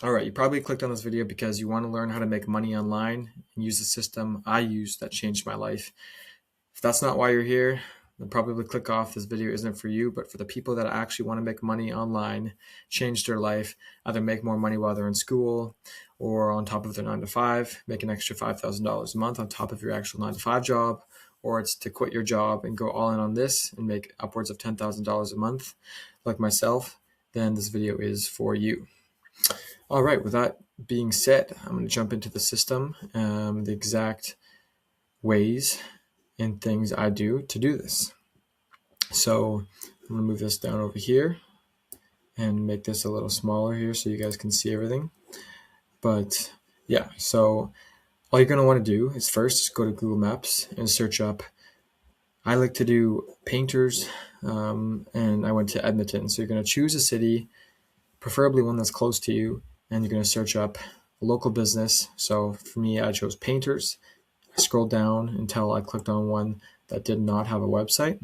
All right, you probably clicked on this video because you want to learn how to make money online and use the system I use that changed my life. If that's not why you're here, then probably click off. This video isn't for you, but for the people that actually want to make money online, change their life, either make more money while they're in school or on top of their 9 to 5, make an extra $5,000 a month on top of your actual 9 to 5 job, or it's to quit your job and go all in on this and make upwards of $10,000 a month, like myself, then this video is for you. All right, with that being said, I'm going to jump into the system, the exact ways and things I do to do this. So I'm going to move this down over here and make this a little smaller here so you guys can see everything. But yeah, so all you're going to want to do is first go to Google Maps and search up. I like to do painters, and I went to Edmonton. So you're going to choose a city, preferably one that's close to you, and you're going to search up a local business. So for me, I chose painters. I scrolled down until I clicked on one that did not have a website.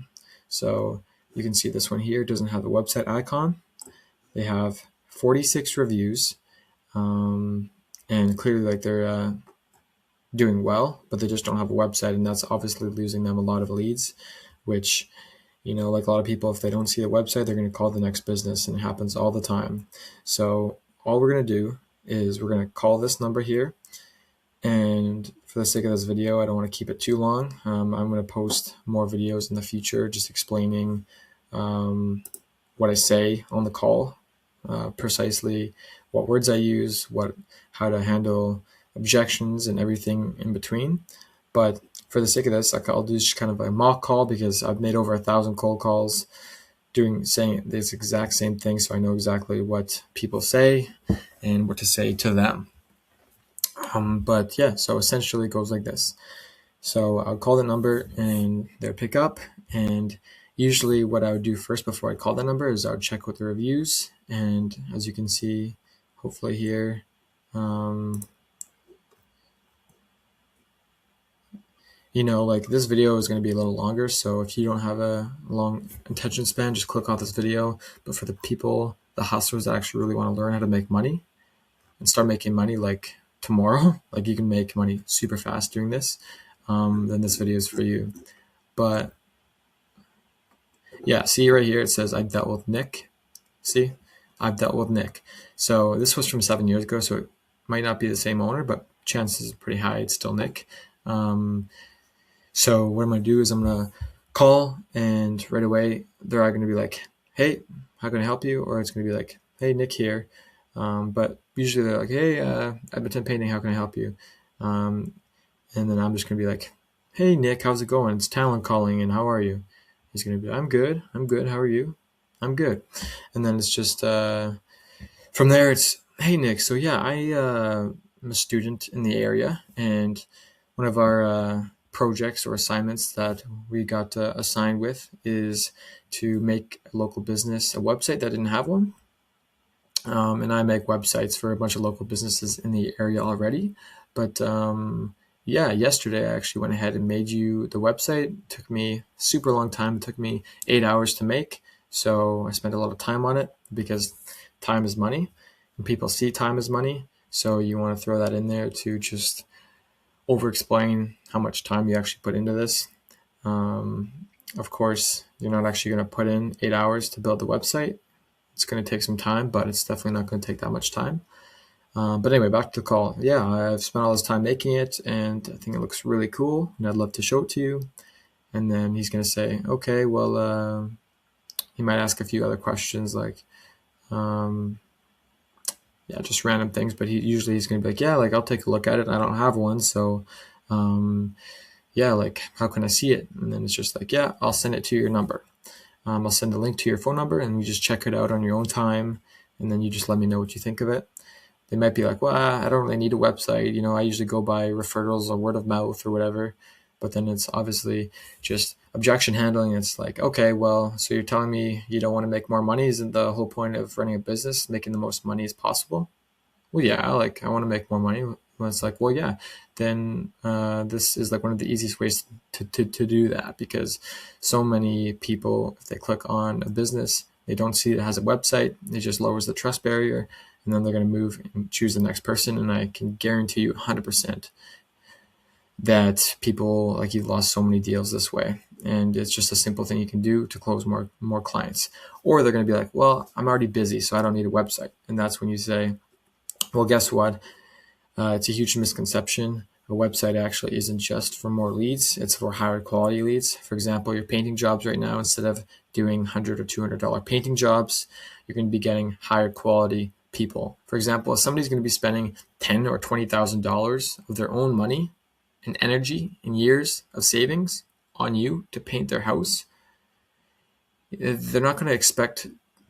So you can see this one here doesn't have a website icon. They have 46 reviews, and clearly like they're doing well, but they just don't have a website, and that's obviously losing them a lot of leads, which, like a lot of people, if they don't see a website, they're going to call the next business, and it happens all the time. So all we're going to do is we're going to call this number here. And for the sake of this video, I don't want to keep it too long. I'm going to post more videos in the future just explaining what I say on the call, precisely what words I use, how to handle objections and everything in between. But for the sake of this, I'll do just kind of a mock call because I've made over 1,000 cold calls saying this exact same thing, so I know exactly what people say and what to say to them. But yeah, so essentially it goes like this. So I'll call the number and they'll pick up. And usually what I would do first before I call the number is I would check with the reviews. And as you can see, hopefully here, like this video is going to be a little longer. So if you don't have a long attention span, just click off this video. But for the people, the hustlers that actually really want to learn how to make money and start making money like tomorrow, like you can make money super fast doing this, then this video is for you. But yeah, see right here, it says I've dealt with Nick. See, I've dealt with Nick. So this was from 7 years ago, so it might not be the same owner, but chances are pretty high it's still Nick. So what I'm going to do is I'm going to call, and right away they're going to be like, hey, how can I help you? Or it's going to be like, hey, Nick here. But usually they're like, hey, Edmonton Painting, how can I help you? And then I'm just going to be like, hey, Nick, how's it going? It's Talon calling, and how are you? He's going to be, I'm good. How are you? I'm good. And then it's just, from there, it's, hey, Nick, so yeah, I'm a student in the area, and one of our projects or assignments that we got assigned with is to make a local business a website that didn't have one. And I make websites for a bunch of local businesses in the area already. But yeah, yesterday I actually went ahead and made you the website. It took me a super long time. It took me 8 hours to make. So I spent a lot of time on it because time is money and people see time as money. So you want to throw that in there to just over explain how much time you actually put into this. Of course, you're not actually going to put in 8 hours to build the website. It's going to take some time, but it's definitely not going to take that much time. But anyway, back to the call. Yeah, I've spent all this time making it, and I think it looks really cool, and I'd love to show it to you. And then he's going to say, okay, well, he might ask a few other questions like, yeah, just random things. But he's going to be like, yeah, like I'll take a look at it. I don't have one, so yeah, like how can I see it? And then it's just like, yeah, I'll send it to your number. I'll send a link to your phone number, and you just check it out on your own time, and then you just let me know what you think of it. They might be like, well, I don't really need a website. I usually go by referrals or word of mouth or whatever. But then it's obviously just objection handling. It's like, okay, well, so you're telling me you don't want to make more money? Isn't the whole point of running a business making the most money as possible? Well, yeah, like I want to make more money. Well, it's like, well, yeah, then this is like one of the easiest ways to do that, because so many people, if they click on a business, they don't see it has a website. It just lowers the trust barrier. and then they're going to move and choose the next person. And I can guarantee you 100% that people, like, you've lost so many deals this way. And it's just a simple thing you can do to close more clients. Or they're going to be like, well, I'm already busy, so I don't need a website. And that's when you say, well, guess what? It's a huge misconception. A website actually isn't just for more leads, it's for higher quality leads. For example, your painting jobs right now, instead of doing $100 or $200 painting jobs, you're going to be getting higher quality people. For example, if somebody's going to be spending $10,000 or $20,000 of their own money and energy and years of savings on you to paint their house, they're not going to expect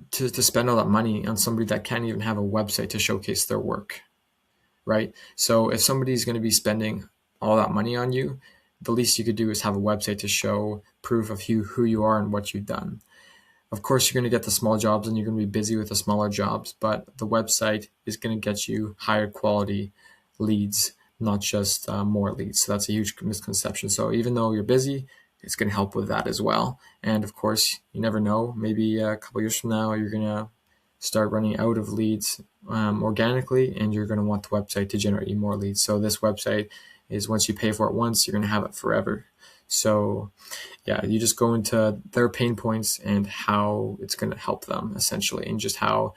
to spend all that money on somebody that can't even have a website to showcase their work. Right? So if somebody's going to be spending all that money on you, the least you could do is have a website to show proof of who you are and what you've done. Of course, you're going to get the small jobs and you're going to be busy with the smaller jobs, but the website is going to get you higher quality leads, not just more leads. So that's a huge misconception. So even though you're busy, it's going to help with that as well. And of course, you never know, maybe a couple years from now, you're going to start running out of leads organically, and you're going to want the website to generate you more leads. So this website is, once you pay for it once, you're going to have it forever. So yeah, you just go into their pain points and how it's going to help them, essentially, and just how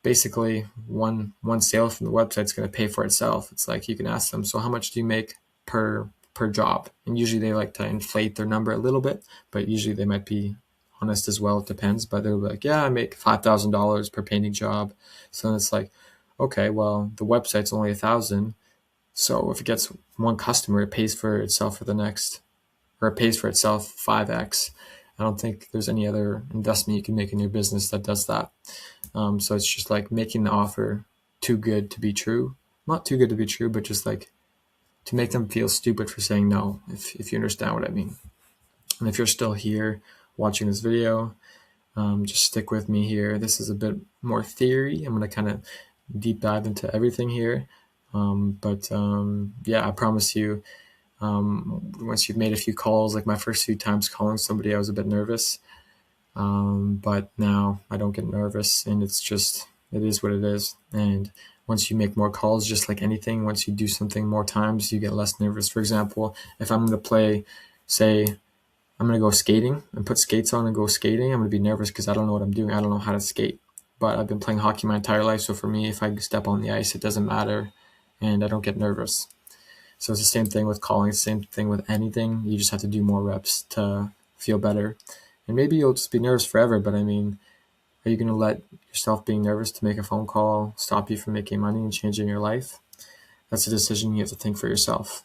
basically one sale from the website is going to pay for itself. It's like, you can ask them, so how much do you make per job? And usually they like to inflate their number a little bit, but usually they might be honest as well. It depends, but they'll be like, yeah, I make $5,000 per painting job. So then it's like, okay, well, the website's only $1,000. So if it gets one customer, it pays for itself for the next, or it pays for itself 5x. I don't think there's any other investment you can make in your business that does that. So it's just like making the offer too good to be true. Not too good to be true, but just like to make them feel stupid for saying no, if you understand what I mean. And if you're still here watching this video, just stick with me here. This is a bit more theory. I'm going to kind of deep dive into everything here. Yeah, I promise you, once you've made a few calls, like my first few times calling somebody, I was a bit nervous. But now I don't get nervous, and it is what it is. And once you make more calls, just like anything, once you do something more times, you get less nervous. For example, if I'm going to I'm going to go skating and put skates on and go skating, I'm going to be nervous because I don't know what I'm doing. I don't know how to skate. But I've been playing hockey my entire life, so for me, if I step on the ice, it doesn't matter, and I don't get nervous. So it's the same thing with calling, same thing with anything. You just have to do more reps to feel better. And maybe you'll just be nervous forever, but I mean, are you going to let yourself being nervous to make a phone call stop you from making money and changing your life? That's a decision you have to think for yourself.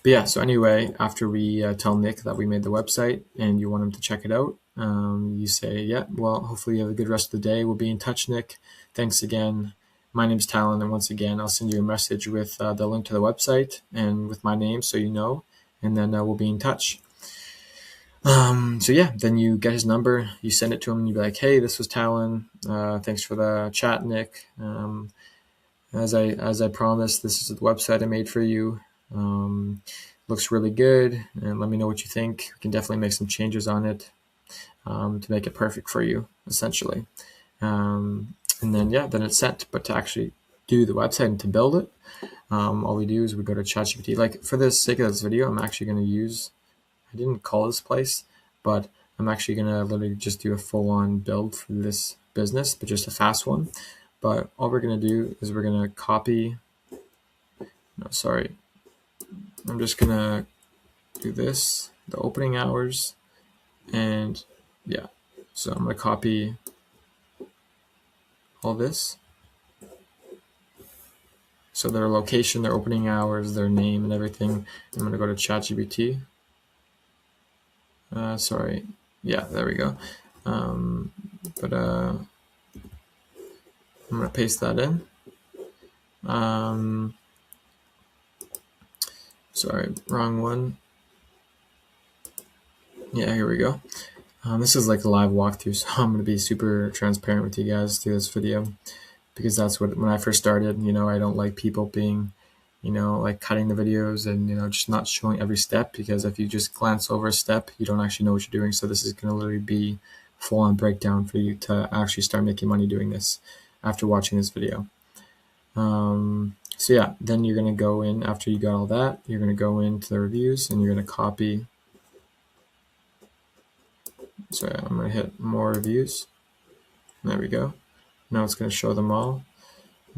But yeah, so anyway, after we tell Nick that we made the website and you want him to check it out, you say, yeah, well, hopefully you have a good rest of the day. We'll be in touch, Nick. Thanks again. My name's Talon, and once again, I'll send you a message with the link to the website and with my name so you know, and then we'll be in touch. So yeah, then you get his number, you send it to him, and you be like, hey, this was Talon. Thanks for the chat, Nick. As I promised, this is the website I made for you. Looks really good, and let me know what you think. We can definitely make some changes on it to make it perfect for you, essentially. And then then it's sent. But to actually do the website and to build it, all we do is we go to ChatGPT. Like, for the sake of this video, I'm actually going to use, I didn't call this place, but I'm actually going to literally just do a full-on build for this business, but just a fast one. But all we're going to do is we're going to copy, I'm just going to do this, the opening hours, and yeah, so I'm going to copy all this. So their location, their opening hours, their name, and everything. I'm going to go to ChatGPT. Yeah, there we go. I'm going to paste that in. Sorry, wrong one. Yeah, here we go. This is like a live walkthrough, so I'm going to be super transparent with you guys through this video, because that's when I first started, I don't like people being, like cutting the videos and, just not showing every step, because if you just glance over a step, you don't actually know what you're doing. So this is going to literally be full-on breakdown for you to actually start making money doing this. after watching this video. So yeah, then you're going to go in, after you got all that, you're going to go into the reviews and you're going to copy. So I'm going to hit more reviews. There we go. Now it's going to show them all.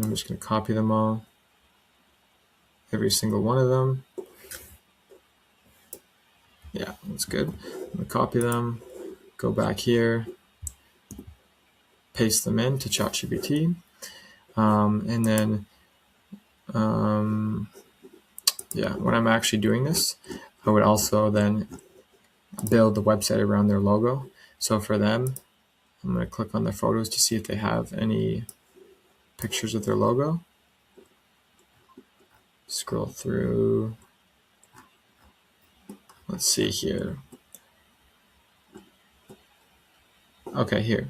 I'm just going to copy them all, every single one of them. Yeah, that's good. I'm going to copy them, go back here, paste them into ChatGPT, and then yeah, when I'm actually doing this, I would also then build the website around their logo. So for them, I'm going to click on their photos to see if they have any pictures of their logo. Scroll through. Let's see here. Okay, here.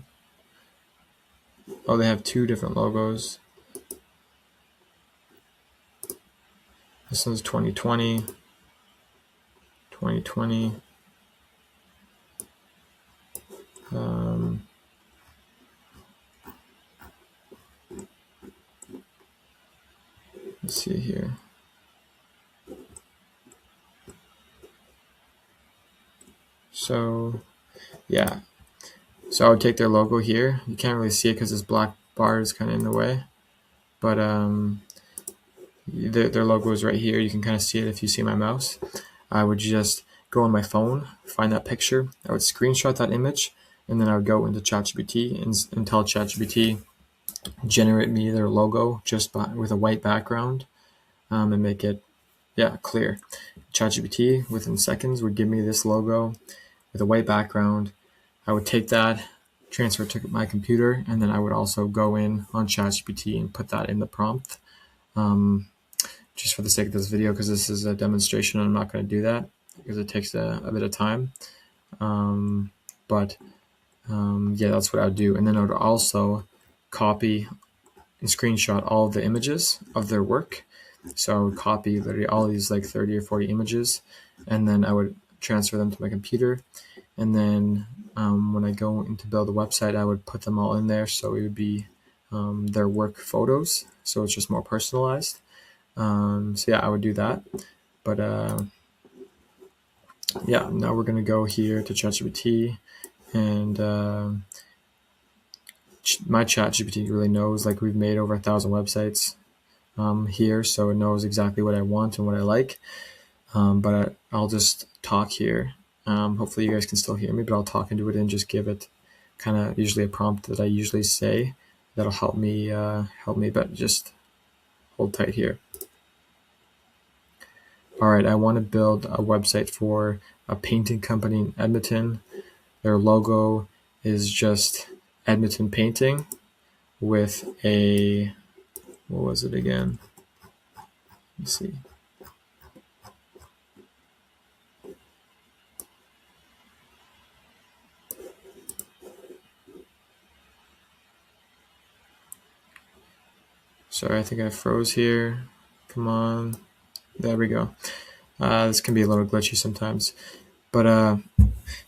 Oh, they have two different logos. This one's 2020. 2020. Let's see here. So, yeah. So I would take their logo here. You can't really see it because this black bar is kind of in the way. But their logo is right here. You can kind of see it if you see my mouse. I would just go on my phone, find that picture. I would screenshot that image, and then I would go into ChatGPT and tell ChatGPT, generate me their logo just with a white background, and make it, yeah, clear. ChatGPT within seconds would give me this logo with a white background. I would take that, transfer it to my computer, and then I would also go in on ChatGPT and put that in the prompt. Just for the sake of this video, because this is a demonstration, I'm not going to do that because it takes a bit of time. Yeah, that's what I would do. And then I would also copy and screenshot all of the images of their work. So I would copy literally all these like 30 or 40 images, and then I would transfer them to my computer. And then when I go in to build a website, I would put them all in there. So it would be their work photos. So it's just more personalized. So yeah, I would do that. But yeah, now we're going to go here to ChatGPT, and my ChatGPT really knows, like, we've made over 1,000 websites here, so it knows exactly what I want and what I like. But I'll just talk here. Hopefully you guys can still hear me, but I'll talk into it and just give it kind of usually a prompt that I usually say that'll help me, but just hold tight here. All right, I want to build a website for a painting company in Edmonton. Their logo is just Edmonton Painting with a, what was it again? Let's see. Sorry, I think I froze here. Come on. There we go. This can be a little glitchy sometimes. But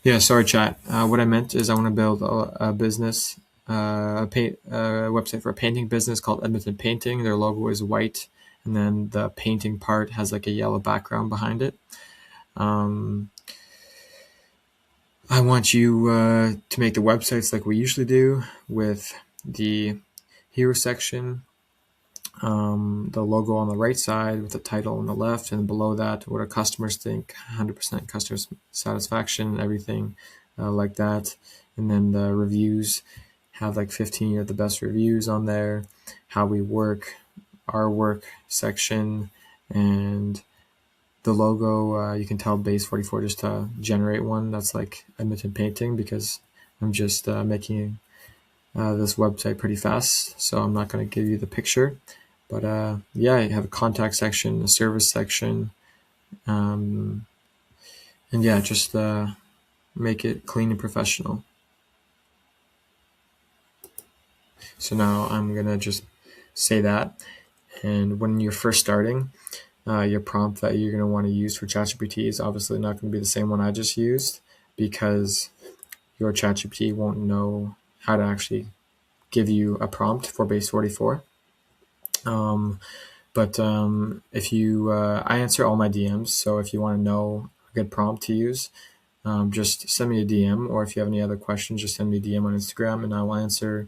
yeah, sorry, chat. What I meant is I want to build a business, a website for a painting business called Edmonton Painting. Their logo is white, and then the painting part has like a yellow background behind it. I want you to make the websites like we usually do, with the hero section, the logo on the right side with the title on the left, and below that what our customers think, 100% customer satisfaction, everything like that. And then the reviews have like 15 of the best reviews on there, how we work, our work section, and the logo. You can tell base 44 just to generate one that's like Edmonton Painting, because I'm just making this website pretty fast, so I'm not going to give you the picture. But yeah, you have a contact section, a service section, and yeah, just make it clean and professional. So now I'm gonna just say that, and when you're first starting, your prompt that you're gonna want to use for ChatGPT is obviously not going to be the same one I just used, because your ChatGPT won't know how to actually give you a prompt for base 44. But if you, I answer all my DMs, so if you want to know a good prompt to use, just send me a DM, or if you have any other questions, just send me a DM on Instagram, and I will answer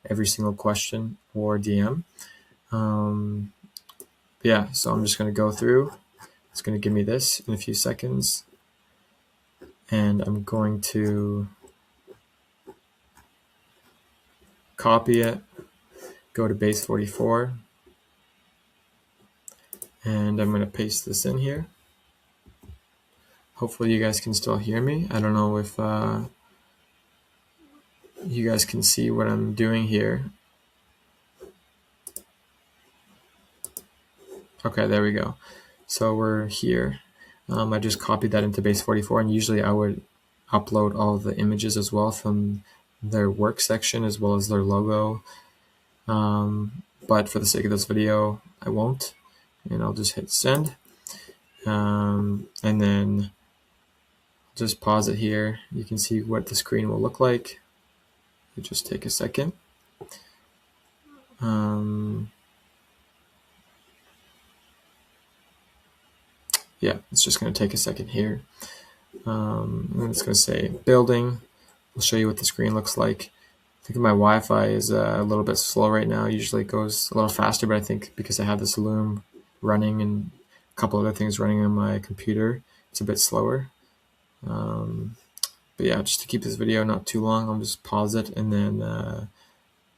every single question or DM. Yeah, so I'm just going to go through. It's going to give me this in a few seconds, and I'm going to copy it, go to base 44, and I'm going to paste this in here. Hopefully you guys can still hear me. I don't know if you guys can see what I'm doing here. Okay, there we go. So we're here. I just copied that into base 44, and usually I would upload all the images as well from their work section as well as their logo. But for the sake of this video, I won't, and I'll just hit send. And then just pause it here. You can see what the screen will look like. It'll just take a second. Yeah, it's just going to take a second here. And then it's going to say building. We'll show you what the screen looks like. I think my Wi-Fi is a little bit slow right now. Usually it goes a little faster, but I think because I have this Loom running and a couple other things running on my computer, it's a bit slower. But yeah, just to keep this video not too long, I'll just pause it, and then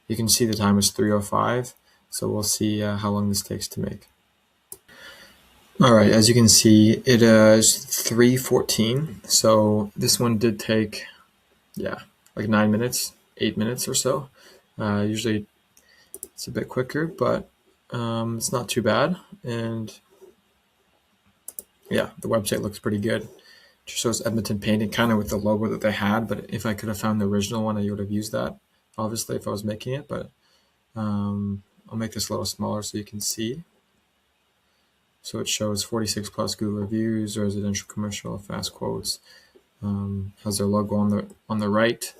you can see the time is 3:05. So we'll see how long this takes to make. All right, as you can see, it is 3:14. So this one did take, yeah, like 9 minutes, 8 minutes or so. Usually it's a bit quicker, but it's not too bad. And yeah, the website looks pretty good. Just shows Edmonton Painting kind of with the logo that they had, but if I could have found the original one, I would have used that, obviously, if I was making it. But I'll make this a little smaller so you can see. So it shows 46 plus Google reviews, residential, commercial, fast quotes. Has their logo on the right,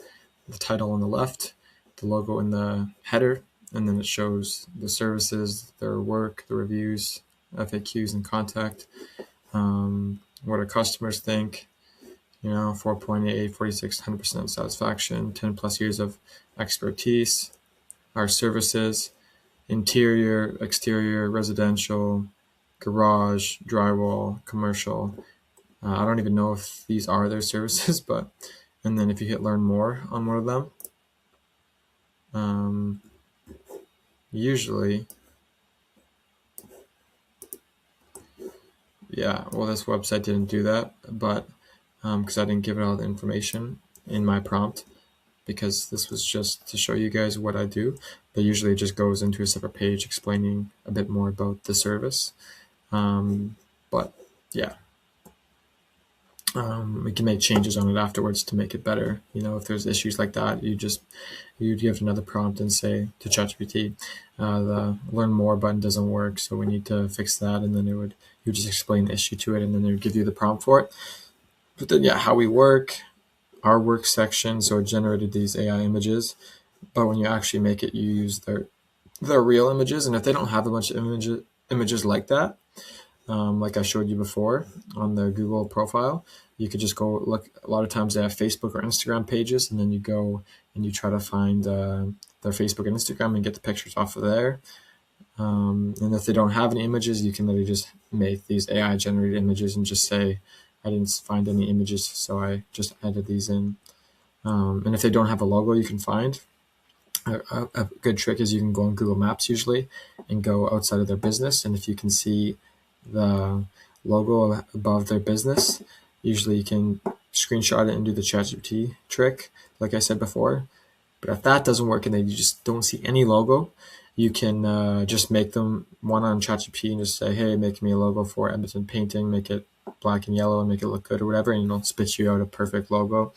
the title on the left, the logo in the header, and then it shows the services, their work, the reviews, FAQs, and contact. What our customers think, 4.8, 46, 100% satisfaction, 10 plus years of expertise, our services, interior, exterior, residential, garage, drywall, commercial. I don't even know if these are their services, but, and then if you hit learn more on one of them, usually, yeah, well, this website didn't do that, but because I didn't give it all the information in my prompt, because this was just to show you guys what I do, but usually it just goes into a separate page explaining a bit more about the service. But yeah, we can make changes on it afterwards to make it better. If there's issues like that, you give another prompt and say to ChatGPT, the learn more button doesn't work, so we need to fix that, and then you just explain the issue to it, and then it would give you the prompt for it. But then, yeah, how we work, our work section, so it generated these AI images, but when you actually make it, you use their real images, and if they don't have a bunch of images like that, like I showed you before on the Google profile, you could just go look. A lot of times they have Facebook or Instagram pages, and then you go and you try to find their Facebook and Instagram and get the pictures off of there. And if they don't have any images, you can literally just make these AI generated images and just say, I didn't find any images, so I just added these in. And if they don't have a logo, you can find. A good trick is you can go on Google Maps usually and go outside of their business, and if you can see the logo above their business, usually you can screenshot it and do the ChatGPT trick, like I said before. But if that doesn't work and then you just don't see any logo, you can just make them one on ChatGPT and just say, hey, make me a logo for Edmonton Painting, make it black and yellow and make it look good or whatever, and it'll spit you out a perfect logo.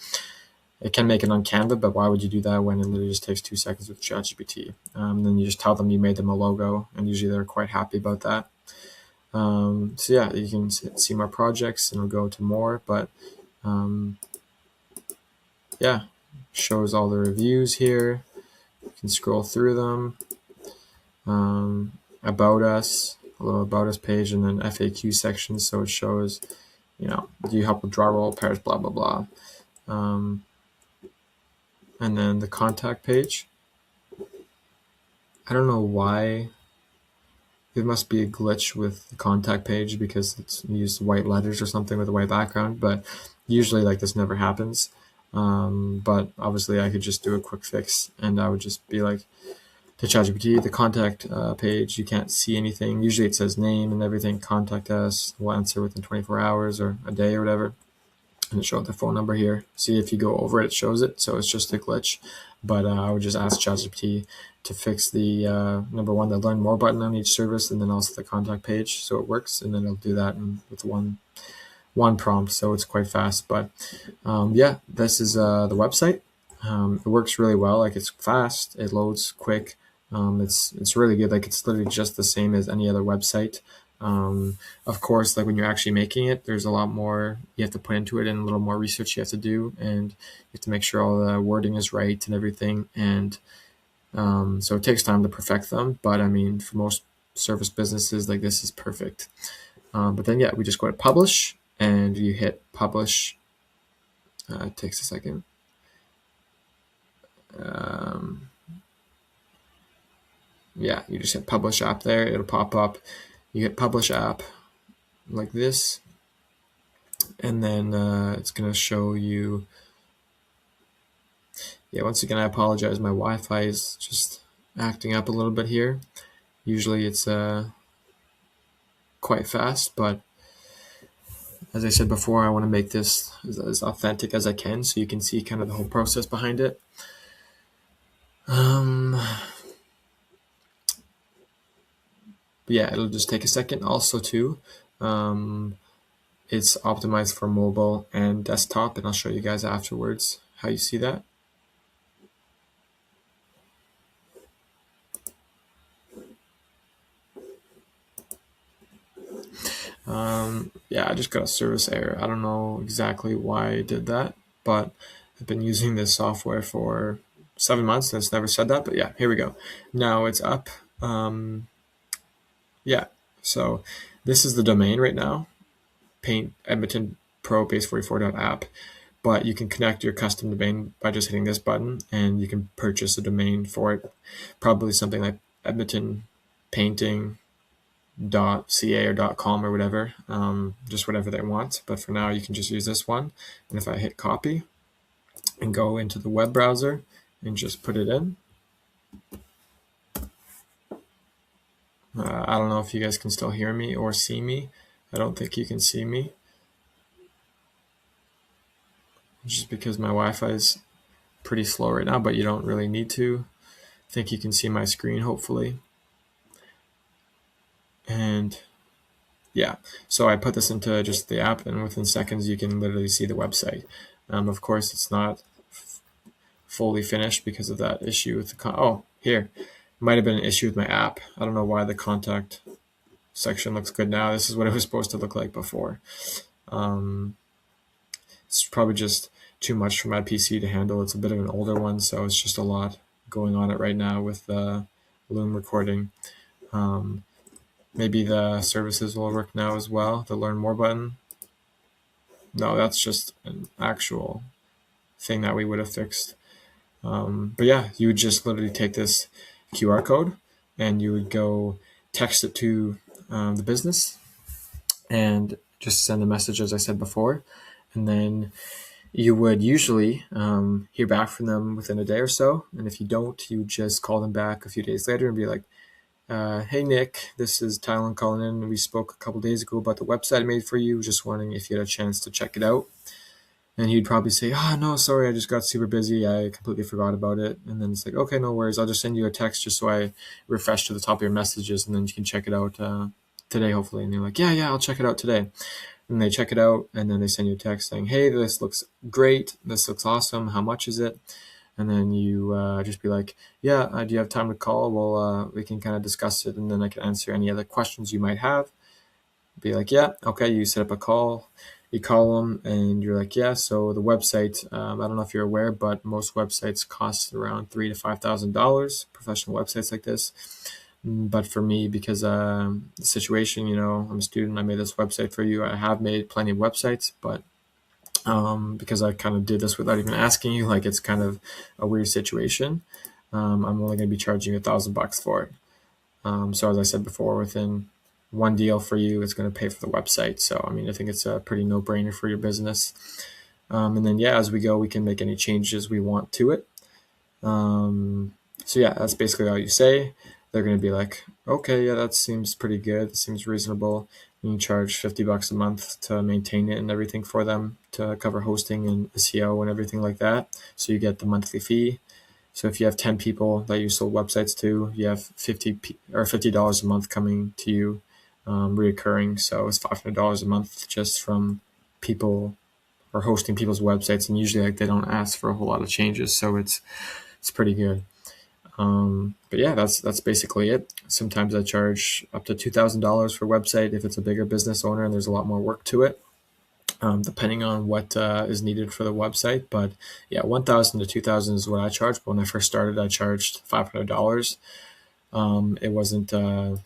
It can make it on Canva, but why would you do that when it literally just takes 2 seconds with ChatGPT? Then you just tell them you made them a logo, and usually they're quite happy about that. So yeah, you can see more projects, and we'll go to more, but yeah, shows all the reviews here. You can scroll through them. About us, a little about us page, and then FAQ section. So it shows, do you help with draw roll, pairs, blah, blah, blah. And then the contact page. I don't know why. There must be a glitch with the contact page because it's used white letters or something with a white background, but usually like this never happens. But obviously I could just do a quick fix, and I would just be like, to ChatGPT, the contact page, you can't see anything. Usually it says name and everything, contact us, we'll answer within 24 hours or a day or whatever. And it showed the phone number here. See, if you go over it, it shows it. So it's just a glitch. But I would just ask ChatGPT to fix the number one, the learn more button on each service, and then also the contact page, so it works. And then it'll do that with one prompt, so it's quite fast. But yeah, this is the website. It works really well. Like, it's fast, it loads quick. It's really good. Like, it's literally just the same as any other website. Of course, like when you're actually making it, there's a lot more you have to put into it and a little more research you have to do, and you have to make sure all the wording is right and everything. And so it takes time to perfect them. But I mean, for most service businesses, like, this is perfect. But then, yeah, we just go to publish and you hit publish. It takes a second. Yeah, you just hit publish app there. It'll pop up. You hit publish app like this, and then it's going to show you. Yeah, once again, I apologize. My Wi-Fi is just acting up a little bit here. Usually it's quite fast, but as I said before, I want to make this as authentic as I can so you can see kind of the whole process behind it. But yeah, it'll just take a second. Also too, it's optimized for mobile and desktop, and I'll show you guys afterwards how you see that. Yeah, I just got a service error. I don't know exactly why I did that, but I've been using this software for 7 months and it's never said that. But yeah, here we go. Now it's up. Yeah, so this is the domain right now, Paint Edmonton Pro Base 44.app. But you can connect your custom domain by just hitting this button, and you can purchase a domain for it. Probably something like Edmonton Painting .ca or .com or whatever, just whatever they want. But for now, you can just use this one. And if I hit copy and go into the web browser and just put it in, I don't know if you guys can still hear me or see me. I don't think you can see me, just because my Wi-Fi is pretty slow right now, but you don't really need to. I think you can see my screen, hopefully. And yeah, so I put this into just the app, and within seconds you can literally see the website. Of course, it's not fully finished because of that issue with the here, it might have been an issue with my app. I don't know why the contact section looks good now. This is what it was supposed to look like before. It's probably just too much for my PC to handle. It's a bit of an older one, so it's just a lot going on it right now with the Loom recording. Maybe the services will work now as well. The learn more button. No, that's just an actual thing that we would have fixed. But yeah, you would just literally take this QR code and you would go text it to the business and just send a message, as I said before. And then you would usually hear back from them within a day or so. And if you don't, you just call them back a few days later and be like, hey, Nick, this is Tylen calling in. We spoke a couple days ago about the website I made for you. Just wondering if you had a chance to check it out. And he'd probably say, no, sorry, I just got super busy. I completely forgot about it. And then it's like, okay, no worries. I'll just send you a text just so I refresh to the top of your messages, and then you can check it out today, hopefully. And you're like, yeah, I'll check it out today. And they check it out, and then they send you a text saying, hey, this looks great. This looks awesome. How much is it? And then you just be like, yeah, do you have time to call? Well, we can kind of discuss it, and then I can answer any other questions you might have. Be like, yeah, okay, you set up a call. You call them and you're like, yeah, so the website, I don't know if you're aware, but most websites cost around $3,000 to $5,000, professional websites like this. But for me, because the situation, I'm a student, I made this website for you. I have made plenty of websites, but because I kind of did this without even asking you, like it's kind of a weird situation. I'm only going to be charging you $1,000 for it. So as I said before, within one deal for you, it's going to pay for the website. So, I mean, I think it's a pretty no-brainer for your business. And then, yeah, as we go, we can make any changes we want to it. So yeah, that's basically all you say. They're going to be like, okay, yeah, that seems pretty good. It seems reasonable. And you charge $50 a month to maintain it and everything for them, to cover hosting and SEO and everything like that. So you get the monthly fee. So if you have 10 people that you sold websites to, you have $50 a month coming to you, reoccurring. So it's $500 a month just from people or hosting people's websites. And usually, like, they don't ask for a whole lot of changes, so it's pretty good. But yeah, that's basically it. Sometimes I charge up to $2,000 for a website if it's a bigger business owner and there's a lot more work to it. Depending on what is needed for the website. But yeah, $1,000 to $2,000 is what I charge. But when I first started, I charged $500. It wasn't. You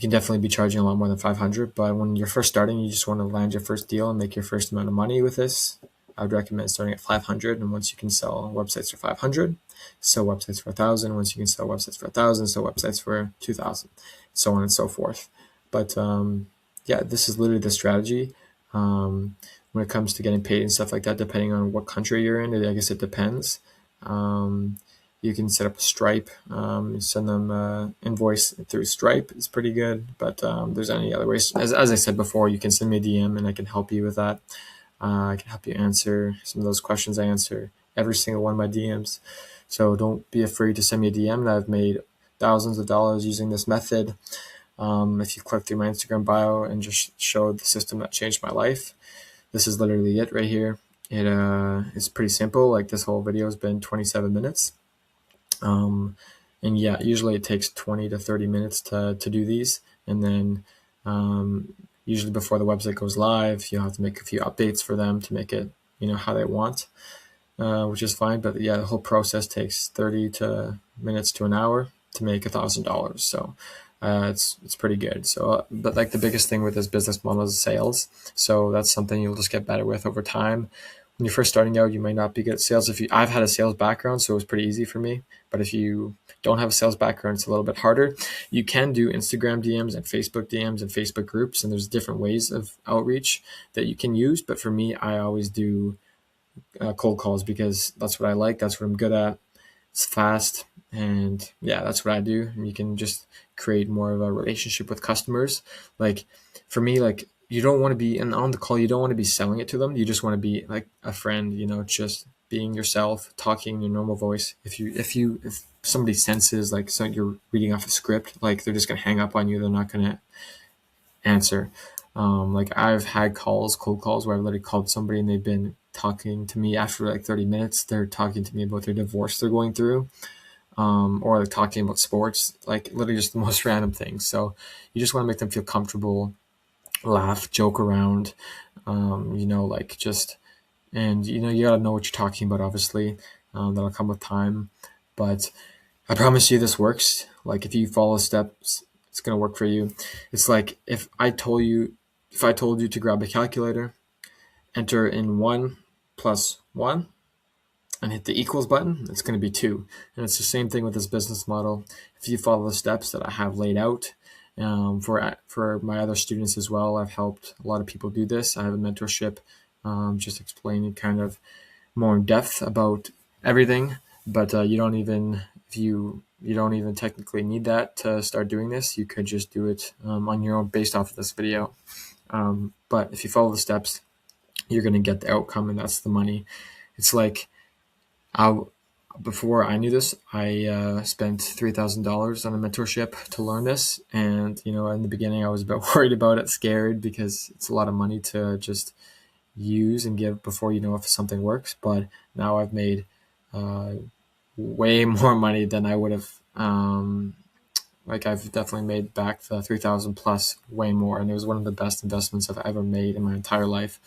can definitely be charging a lot more than 500. But when you're first starting, you just want to land your first deal and make your first amount of money with this. I would recommend starting at 500, and once you can sell websites for 500, sell websites for 1,000. Once you can sell websites for 1,000, sell websites for 2,000, so on and so forth. But yeah, this is literally the strategy. When it comes to getting paid and stuff like that, depending on what country you're in, I guess it depends. You can set up a Stripe, send them invoice through Stripe. It's pretty good, but there's any other ways. As I said before, you can send me a DM and I can help you with that. I can help you answer some of those questions. I answer every single one of my DMs. So don't be afraid to send me a DM. I've made thousands of dollars using this method. If you click through my Instagram bio and just show the system that changed my life, this is literally it right here. It's pretty simple. Like, this whole video has been 27 minutes. And yeah, usually it takes 20 to 30 minutes to do these. And then usually before the website goes live, you'll have to make a few updates for them to make it, how they want, which is fine. But yeah, the whole process takes 30 minutes to an hour to make $1,000. So it's pretty good. So, but like, the biggest thing with this business model is sales. So that's something you'll just get better with over time. When you're first starting out, you might not be good at sales. I've had a sales background, so it was pretty easy for me. But if you don't have a sales background, it's a little bit harder. You can do Instagram DMs and Facebook DMs and Facebook groups, and there's different ways of outreach that you can use. But for me, I always do cold calls, because that's what I like. That's what I'm good at. It's fast, and yeah, that's what I do. And you can just create more of a relationship with customers. Like, for me, like, you don't want to be, and on the call, you don't want to be selling it to them. You just want to be like a friend, just being yourself, talking in your normal voice. If somebody senses like, so you're reading off a script, like, they're just gonna hang up on you. They're not gonna answer. Like, I've had cold calls where I've literally called somebody and they've been talking to me after like 30 minutes. They're talking to me about their divorce they're going through, or like talking about sports, like literally just the most random things. So you just want to make them feel comfortable, laugh, joke around, like, just, and you gotta know what you're talking about, obviously. That'll come with time, but I promise you this works. Like, if you follow steps, it's gonna work for you. It's like, if I told you to grab a calculator, enter in 1 plus 1, and hit the equals button, it's going to be 2. And it's the same thing with this business model. If you follow the steps that I have laid out, for my other students as well, I've helped a lot of people do this. I have a mentorship, just explaining kind of more in depth about everything. But you don't even technically need that to start doing this. You could just do it on your own based off of this video. But if you follow the steps, you're going to get the outcome, and that's the money. It's like, before I knew this, I spent $3,000 on a mentorship to learn this. And, in the beginning, I was a bit worried about it, scared, because it's a lot of money to just use and give before you know if something works. But now I've made way more money than I would have Like I've definitely made back the 3,000 plus way more, and it was one of the best investments I've ever made in my entire life.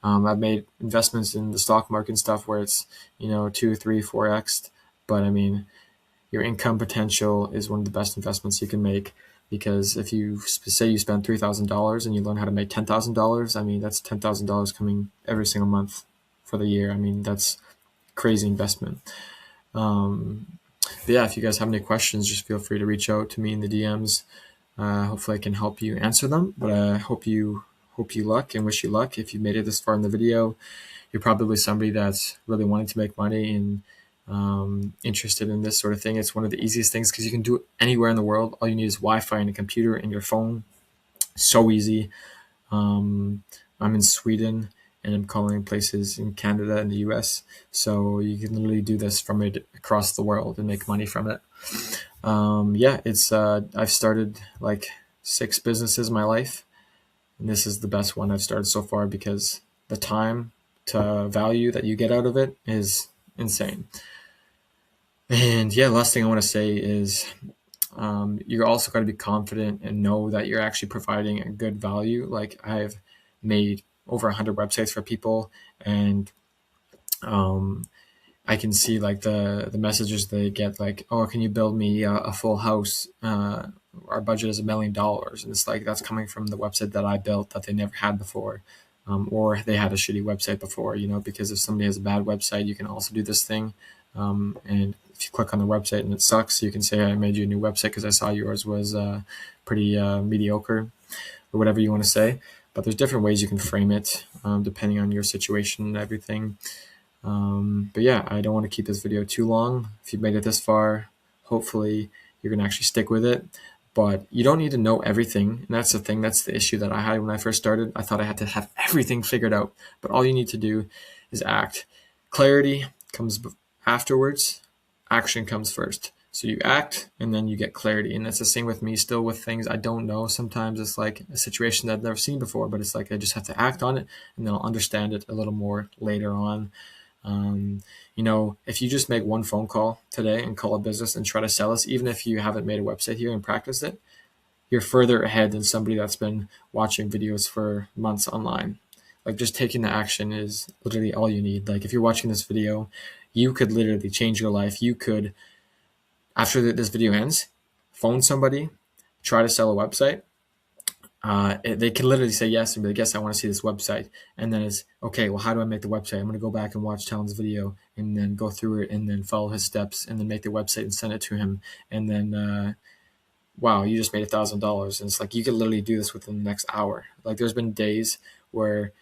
I've made investments in the stock market and stuff where it's, 2, 3, 4x. But I mean, your income potential is one of the best investments you can make, because if you say you spend $3,000 and you learn how to make $10,000, I mean, that's $10,000 coming every single month for the year. I mean, that's crazy investment. But yeah, if you guys have any questions, just feel free to reach out to me in the DMs. Hopefully I can help you answer them, but I hope you luck and wish you luck. If you made it this far in the video, you're probably somebody that's really wanting to make money and interested in this sort of thing. It's one of the easiest things because you can do it anywhere in the world. All you need is Wi-Fi and a computer and your phone. So easy. I'm in Sweden and I'm calling places in Canada and the US. So you can literally do this from it across the world and make money from it. Yeah, it's I've started like 6 businesses in my life, and this is the best one I've started so far because the time to value that you get out of it is insane. And yeah, last thing I want to say is you're also got to be confident and know that you're actually providing a good value. Like I've made over 100 websites for people, and I can see like the messages they get, like, oh, can you build me a full house? Our budget is $1 million, and it's like that's coming from the website that I built that they never had before, or they had a shitty website before. Because if somebody has a bad website, you can also do this thing, and if you click on the website and it sucks, you can say I made you a new website because I saw yours was pretty mediocre, or whatever you want to say. But there's different ways you can frame it depending on your situation and everything. But yeah, I don't want to keep this video too long. If you've made it this far, hopefully you're going to actually stick with it. But you don't need to know everything. And that's the thing. That's the issue that I had when I first started. I thought I had to have everything figured out. But all you need to do is act. Clarity comes afterwards. Action comes first. So you act and then you get clarity. And that's the same with me still with things I don't know. Sometimes it's like a situation that I've never seen before, but it's like I just have to act on it and then I'll understand it a little more later on. If you just make one phone call today and call a business and try to sell us, even if you haven't made a website here and practiced it, you're further ahead than somebody that's been watching videos for months online. Like just taking the action is literally all you need. Like if you're watching this video, you could literally change your life. You could, after this video ends, phone somebody, try to sell a website. They can literally say yes and be like, yes, I want to see this website. And then it's, okay, well, how do I make the website? I'm going to go back and watch Talon's video and then go through it and then follow his steps and then make the website and send it to him. And then, wow, you just made $1,000. And it's like, you could literally do this within the next hour. Like there's been days where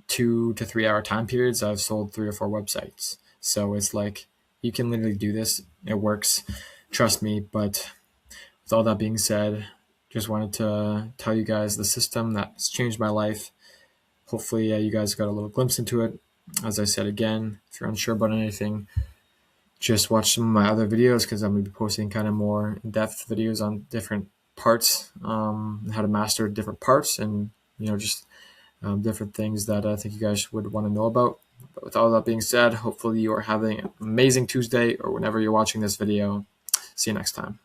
2 to 3 hour time periods, I've sold 3 or 4 websites. So it's like, you can literally do this. It works. Trust me. But with all that being said, just wanted to tell you guys the system that's changed my life. Hopefully you guys got a little glimpse into it. As I said again, if you're unsure about anything, just watch some of my other videos because I'm going to be posting kind of more in-depth videos on different parts, how to master different parts, and just different things that I think you guys would want to know about. But with all that being said, hopefully you are having an amazing Tuesday or whenever you're watching this video. See you next time.